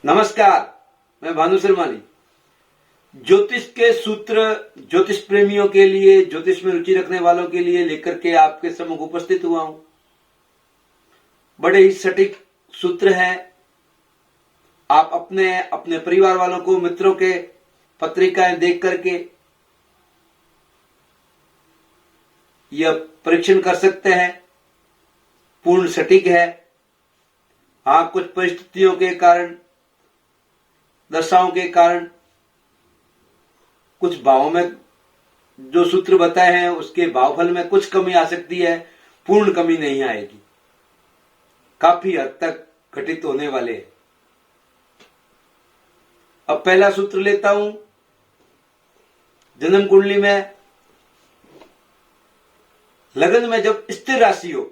नमस्कार, मैं भानु शर्मानी। ज्योतिष के सूत्र ज्योतिष प्रेमियों के लिए, ज्योतिष में रुचि रखने वालों के लिए लेकर के आपके सम्मुख उपस्थित हुआ हूं। बड़े ही सटीक सूत्र हैं। आप अपने अपने परिवार वालों को, मित्रों के पत्रिकाएं देख करके यह परीक्षण कर सकते हैं। पूर्ण सटीक है। हाँ, कुछ परिस्थितियों के कारण, दशाओं के कारण, कुछ भावों में जो सूत्र बताए हैं उसके भावफल में कुछ कमी आ सकती है। पूर्ण कमी नहीं आएगी, काफी हद तक घटित होने वाले हैं। अब पहला सूत्र लेता हूं। जन्म कुंडली में लगन में जब स्थिर राशि हो,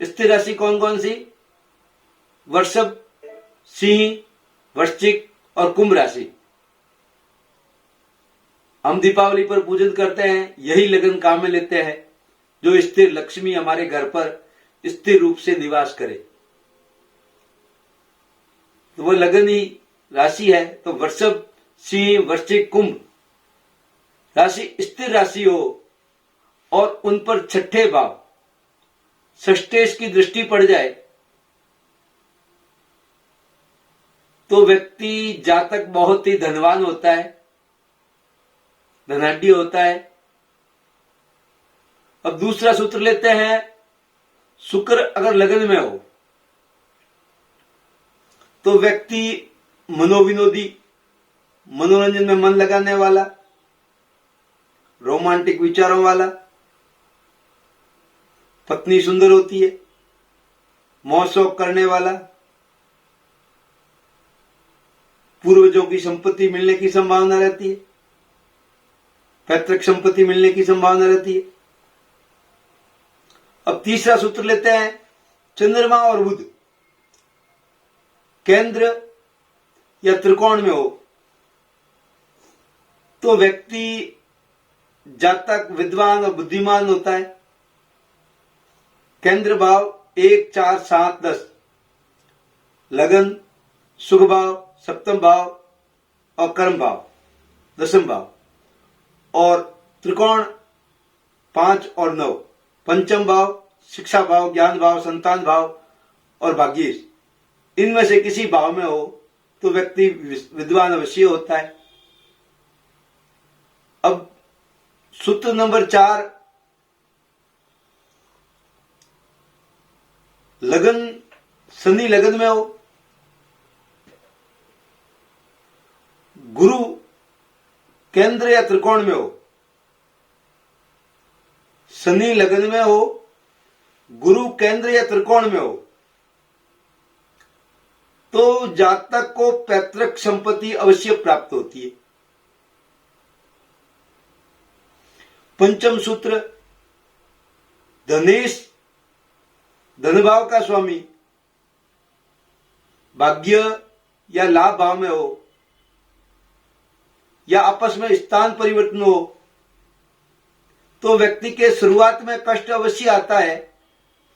स्थिर राशि कौन कौन सी? वृषभ, सिंह, वृश्चिक और कुंभ राशि। हम दीपावली पर पूजन करते हैं, यही लगन काम में लेते हैं। जो स्थिर लक्ष्मी हमारे घर पर स्थिर रूप से निवास करे, तो वह लगन ही राशि है। तो वृषभ, सिंह, वृश्चिक, कुंभ राशि स्थिर राशि हो और उन पर छठे भाव षष्ठेश की दृष्टि पड़ जाए, तो व्यक्ति जातक बहुत ही धनवान होता है, धनाढ्य होता है। अब दूसरा सूत्र लेते हैं। शुक्र अगर लगन में हो तो व्यक्ति मनोविनोदी, मनोरंजन में मन लगाने वाला, रोमांटिक विचारों वाला। पत्नी सुंदर होती है, मौज शौक करने वाला, पूर्वजों की संपत्ति मिलने की संभावना रहती है, पैतृक संपत्ति मिलने की संभावना रहती है। अब तीसरा सूत्र लेते हैं। चंद्रमा और बुध केंद्र या त्रिकोण में हो तो व्यक्ति जातक विद्वान और बुद्धिमान होता है। केंद्र भाव 1, 4, 7, 10, लगन, सुख भाव, सप्तम भाव और कर्म भाव, दशम भाव, और त्रिकोण 5 और 9, पंचम भाव, शिक्षा भाव, ज्ञान भाव, संतान भाव और भाग्येश। इनमें से किसी भाव में हो तो व्यक्ति विद्वान अवश्य होता है। अब सूत्र नंबर 4, लगन, शनि लगन में हो, गुरु केंद्र या त्रिकोण में हो। शनि लगन में हो, गुरु केंद्र या त्रिकोण में हो तो जातक को पैतृक संपत्ति अवश्य प्राप्त होती है। पंचम सूत्र, धनेश धनभाव का स्वामी भाग्य या लाभ भाव में हो या आपस में स्थान परिवर्तन हो तो व्यक्ति के शुरुआत में कष्ट अवश्य आता है,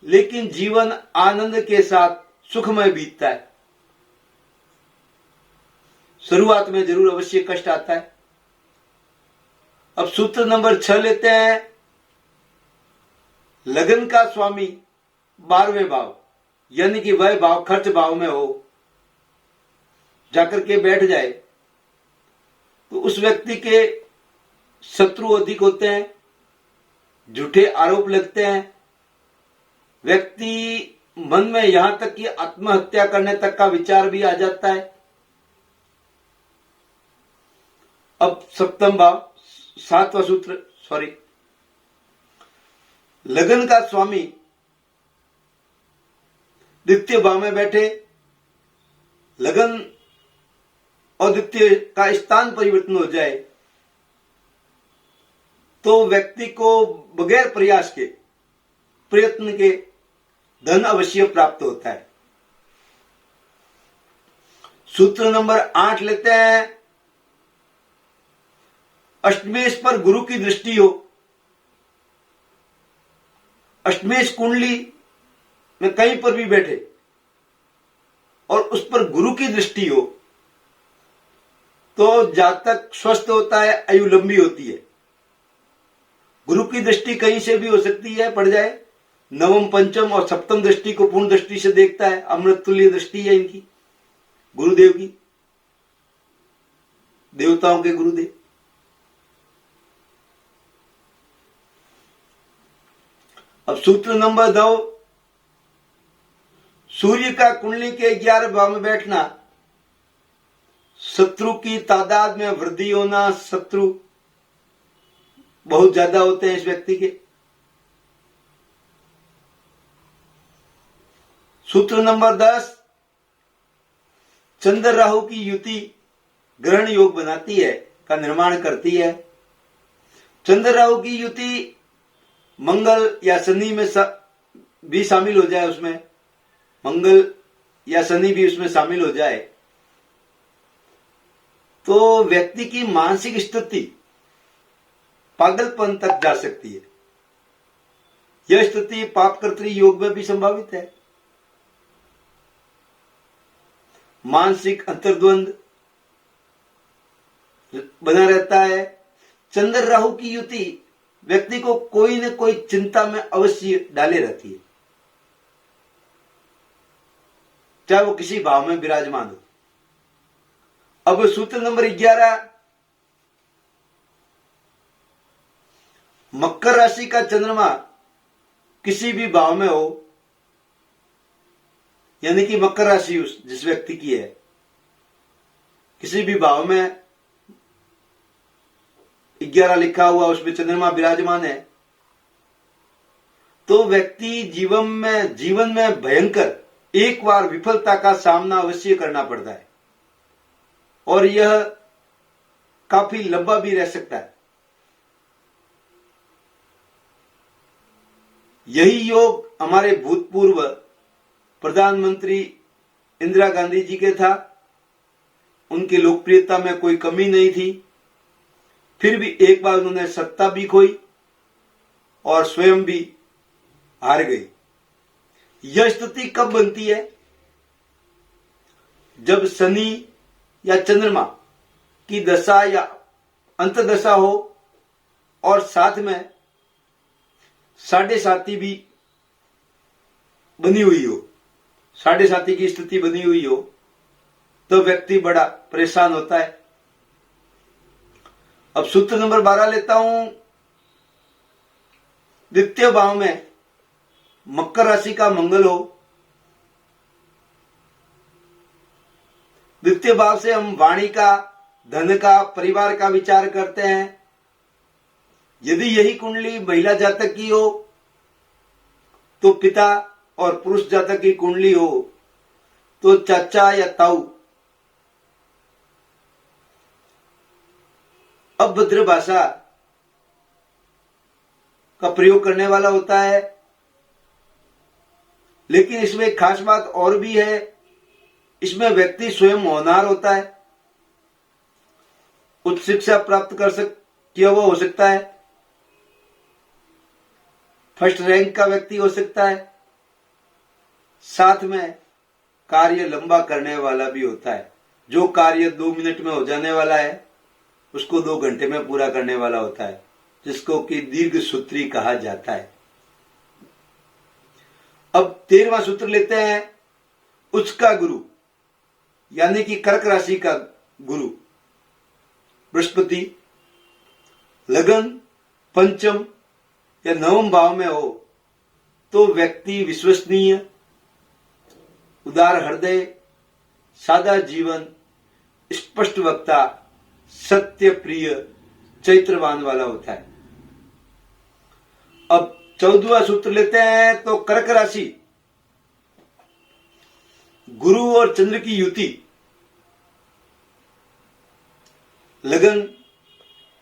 लेकिन जीवन आनंद के साथ सुखमय बीतता है। शुरुआत में जरूर अवश्य कष्ट आता है। अब सूत्र नंबर 6 लेते हैं। लगन का स्वामी 12वें भाव, यानी कि वह भाव खर्च भाव में हो, जाकर के बैठ जाए तो उस व्यक्ति के शत्रु अधिक होते हैं, झूठे आरोप लगते हैं। व्यक्ति मन में यहां तक कि आत्महत्या करने तक का विचार भी आ जाता है। अब सप्तम भाव, 7वां सूत्र, लगन का स्वामी द्वितीय भाव में बैठे, लगन और द्वितीय का स्थान परिवर्तन हो जाए तो व्यक्ति को बगैर प्रयास के, प्रयत्न के धन अवश्य प्राप्त होता है। सूत्र नंबर 8 लेते हैं। अष्टमेश पर गुरु की दृष्टि हो, अष्टमेश कुंडली में कहीं पर भी बैठे और उस पर गुरु की दृष्टि हो तो जातक स्वस्थ होता है, आयु लंबी होती है। गुरु की दृष्टि कहीं से भी हो सकती है, पड़ जाए। नवम, पंचम और सप्तम दृष्टि को पूर्ण दृष्टि से देखता है। अमृत तुल्य दृष्टि है इनकी, गुरुदेव की, देवताओं के गुरुदेव। अब सूत्र नंबर 2, सूर्य का कुंडली के 11 भाव में बैठना, शत्रु की तादाद में वृद्धि होना। शत्रु बहुत ज्यादा होते हैं इस व्यक्ति के। सूत्र नंबर 10, चंद्र राहु की युति ग्रहण योग बनाती है, का निर्माण करती है। चंद्र राहु की युति मंगल या शनि में भी शामिल हो जाए, उसमें मंगल या शनि भी उसमें शामिल हो जाए तो व्यक्ति की मानसिक स्थिति पागलपन तक जा सकती है। यह स्थिति पापकर्त्री योग में भी संभावित है। मानसिक अंतर्द्वंद बना रहता है। चंद्र राहु की युति व्यक्ति को कोई न कोई चिंता में अवश्य डाले रहती है, चाहे वो किसी भाव में विराजमान हो। अब सूत्र नंबर 11, मकर राशि का चंद्रमा किसी भी भाव में हो, यानी कि मकर राशि जिस व्यक्ति की है, किसी भी भाव में 11 लिखा हुआ, उसमें चंद्रमा विराजमान है, तो व्यक्ति जीवन में भयंकर एक बार विफलता का सामना अवश्य करना पड़ता है और यह काफी लंबा भी रह सकता है। यही योग हमारे भूतपूर्व प्रधानमंत्री इंदिरा गांधी जी के था। उनकी लोकप्रियता में कोई कमी नहीं थी, फिर भी एक बार उन्होंने सत्ता भी खोई और स्वयं भी हार गई। यह स्थिति कब बनती है? जब शनि या चंद्रमा की दशा या अंतदशा हो और साथ में साढ़े साती भी बनी हुई हो, साढ़े साती की स्थिति बनी हुई हो, तो व्यक्ति बड़ा परेशान होता है। अब सूत्र नंबर 12 लेता हूं। द्वितीय भाव में मकर राशि का मंगल हो। द्वितीय भाव से हम वाणी का, धन का, परिवार का विचार करते हैं। यदि यही कुंडली महिला जातक की हो तो पिता, और पुरुष जातक की कुंडली हो तो चाचा या ताऊ। अभद्र भाषा का प्रयोग करने वाला होता है, लेकिन इसमें एक खास बात और भी है। इसमें व्यक्ति स्वयं होनहार होता है, उच्च शिक्षा प्राप्त किया हुआ हो सकता है, फर्स्ट रैंक का व्यक्ति हो सकता है, साथ में कार्य लंबा करने वाला भी होता है। जो कार्य 2 मिनट में हो जाने वाला है उसको 2 घंटे में पूरा करने वाला होता है, जिसको कि दीर्घ सूत्री कहा जाता है। अब 13वां सूत्र लेते हैं। उसका गुरु यानी कि कर्क राशि का गुरु बृहस्पति लगन, पंचम या नवम भाव में हो तो व्यक्ति विश्वसनीय, उदार हृदय, सादा जीवन, स्पष्ट वक्ता, सत्य प्रिय, चैत्रवान वाला होता है। अब 14वां सूत्र लेते हैं। तो कर्क राशि, गुरु और चंद्र की युति लगन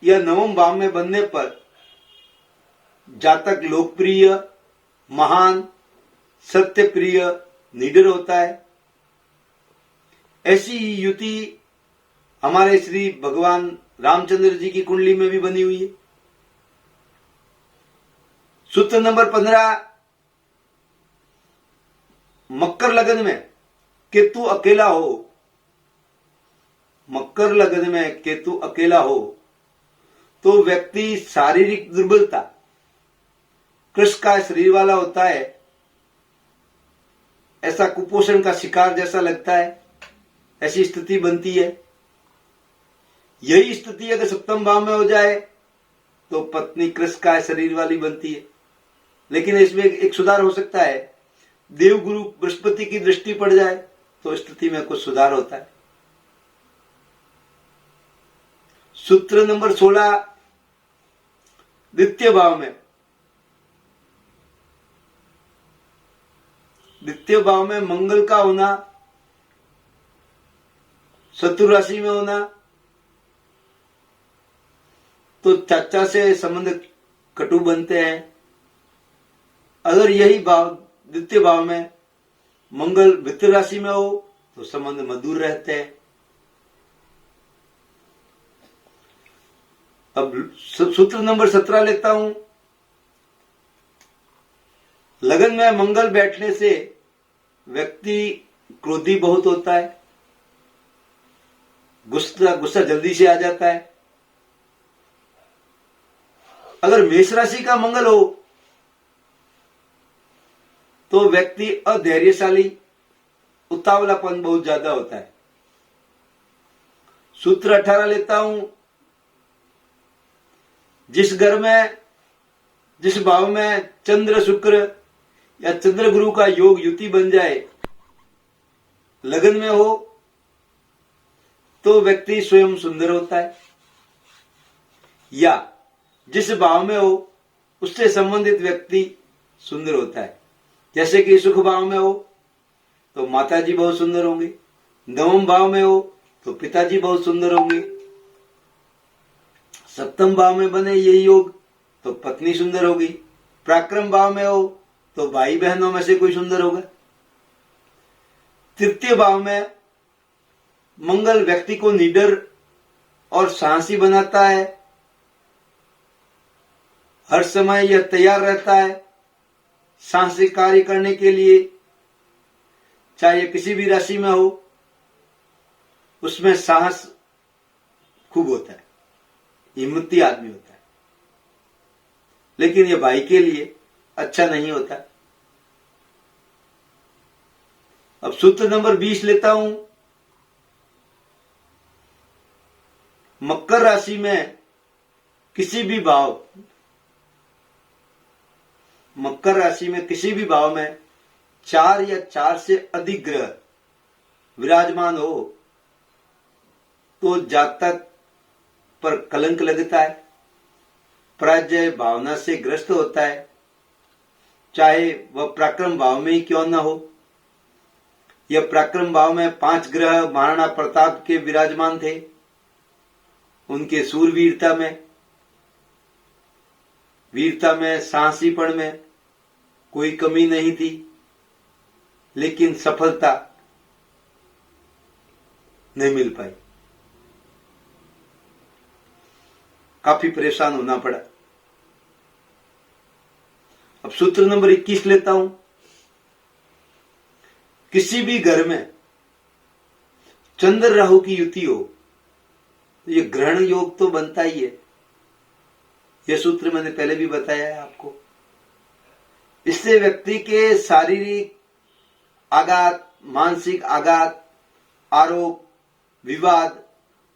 या नवम भाव में बनने पर जातक लोकप्रिय, महान, सत्यप्रिय, निडर होता है। ऐसी युति हमारे श्री भगवान रामचंद्र जी की कुंडली में भी बनी हुई है। सूत्र नंबर 15, मकर लगन में केतु अकेला हो, मकर लग्न में केतु अकेला हो तो व्यक्ति शारीरिक दुर्बलता, कृष्ण का शरीर वाला होता है, ऐसा कुपोषण का शिकार जैसा लगता है, ऐसी स्थिति बनती है। यही स्थिति अगर सप्तम भाव में हो जाए तो पत्नी कृष्ण का शरीर वाली बनती है। लेकिन इसमें एक सुधार हो सकता है, देवगुरु बृहस्पति की दृष्टि पड़ जाए तो स्थिति में कुछ सुधार होता है। सूत्र नंबर 16, द्वितीय भाव में, द्वितीय भाव में मंगल का होना, शत्रु राशि में होना, तो चाचा से संबंध कटु बनते हैं। अगर यही भाव द्वितीय भाव में मंगल वित्त राशि में हो तो संबंध मधुर रहते हैं। अब सूत्र नंबर 17 लेता हूं। लगन में मंगल बैठने से व्यक्ति क्रोधी बहुत होता है, गुस्सा जल्दी से आ जाता है। अगर मेष राशि का मंगल हो तो व्यक्ति अधैर्यशाली, उतावलापन बहुत ज्यादा होता है। सूत्र 18 लेता हूं। जिस घर में, जिस भाव में चंद्र शुक्र या चंद्र गुरु का योग युति बन जाए, लगन में हो, तो व्यक्ति स्वयं सुंदर होता है। या जिस भाव में हो उससे संबंधित व्यक्ति सुंदर होता है। जैसे कि सुख भाव में हो तो माताजी बहुत सुंदर होंगे, नवम भाव में हो तो पिताजी बहुत सुंदर होंगे, सप्तम भाव में बने ये योग तो पत्नी सुंदर होगी, पराक्रम भाव में हो तो भाई बहनों में से कोई सुंदर होगा। तृतीय भाव में मंगल व्यक्ति को निडर और साहसी बनाता है। हर समय यह तैयार रहता है साहसिक कार्य करने के लिए, चाहे किसी भी राशि में हो, उसमें साहस खूब होता है, हिम्मती आदमी होता है। लेकिन यह भाई के लिए अच्छा नहीं होता। अब सूत्र नंबर 20 लेता हूं। मकर राशि में किसी भी भाव, मकर राशि में किसी भी भाव में 4 या 4 से अधिक ग्रह विराजमान हो तो जातक पर कलंक लगता है, पराजय भावना से ग्रस्त होता है, चाहे वह पराक्रम भाव में ही क्यों न हो। यह पराक्रम भाव में 5 ग्रह महाराणा प्रताप के विराजमान थे। उनके सूरवीरता में, वीरता में, साहसीपण में कोई कमी नहीं थी, लेकिन सफलता नहीं मिल पाई, काफी परेशान होना पड़ा। अब सूत्र नंबर 21 लेता हूं। किसी भी घर में चंद्र राहु की युति हो तो ये ग्रहण योग तो बनता ही है। यह सूत्र मैंने पहले भी बताया है आपको। इससे व्यक्ति के शारीरिक आघात, मानसिक आघात, आरोप, विवाद,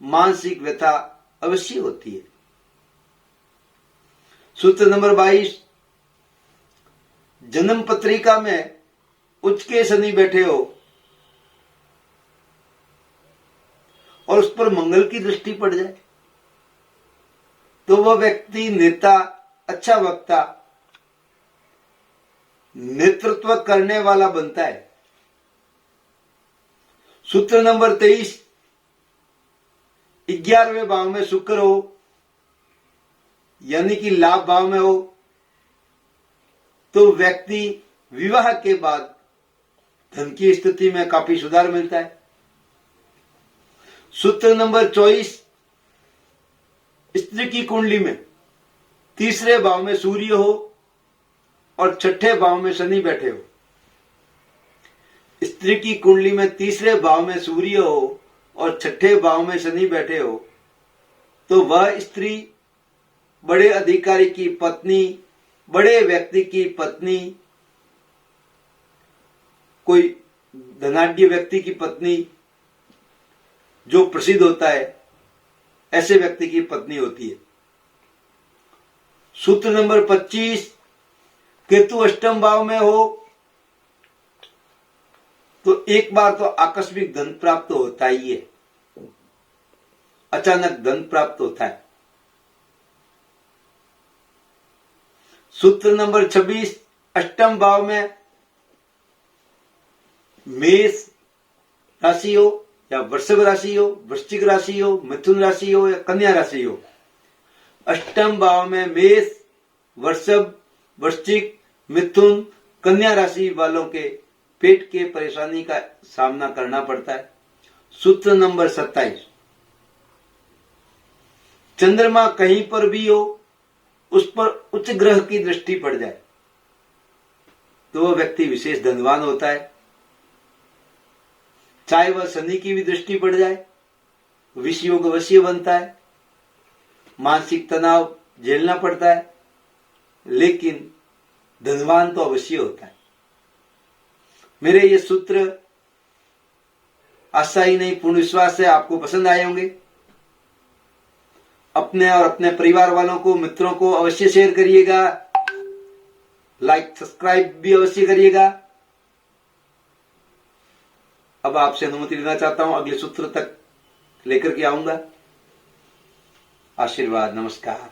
मानसिक व्यथा अवश्य होती है। सूत्र नंबर 22, जन्म पत्रिका में उच्च के शनि बैठे हो और उस पर मंगल की दृष्टि पड़ जाए तो वह व्यक्ति नेता, अच्छा वक्ता, नेतृत्व करने वाला बनता है। सूत्र नंबर 23, 11वें भाव में शुक्र हो यानी कि लाभ भाव में हो तो व्यक्ति विवाह के बाद धन की स्थिति में काफी सुधार मिलता है। सूत्र नंबर 24, स्त्री की कुंडली में 3रे भाव में सूर्य हो और 6ठे भाव में शनि बैठे हो, स्त्री की कुंडली में तीसरे भाव में सूर्य हो और छठे भाव में शनि बैठे हो तो वह स्त्री बड़े अधिकारी की पत्नी, बड़े व्यक्ति की पत्नी, कोई धनाढ्य व्यक्ति की पत्नी जो प्रसिद्ध होता है ऐसे व्यक्ति की पत्नी होती है। सूत्र नंबर 25, केतु अष्टम भाव में हो तो एक बार तो आकस्मिक धन प्राप्त होता ही है, अचानक धन प्राप्त होता है। सूत्र नंबर 26, अष्टम भाव में मेष राशि हो या वृषभ राशि हो, वृश्चिक राशि हो, मिथुन राशि हो या कन्या राशि हो, अष्टम भाव में मेष, वृषभ, वृश्चिक, मिथुन, कन्या राशि वालों के पेट के परेशानी का सामना करना पड़ता है। सूत्र नंबर 27, चंद्रमा कहीं पर भी हो उस पर उच्च ग्रह की दृष्टि पड़ जाए तो वह व्यक्ति विशेष धनवान होता है। चाहे वह शनि की भी दृष्टि पड़ जाए, विष योग अवश्य बनता है, मानसिक तनाव झेलना पड़ता है, लेकिन धनवान तो अवश्य होता है। मेरे ये सूत्र आशा ही नहीं पूर्ण विश्वास से आपको पसंद आए होंगे। अपने और अपने परिवार वालों को, मित्रों को अवश्य शेयर करिएगा, लाइक सब्सक्राइब भी अवश्य करिएगा। अब आपसे अनुमति लेना चाहता हूं, अगले सूत्र तक लेकर के आऊंगा। आशीर्वाद, नमस्कार।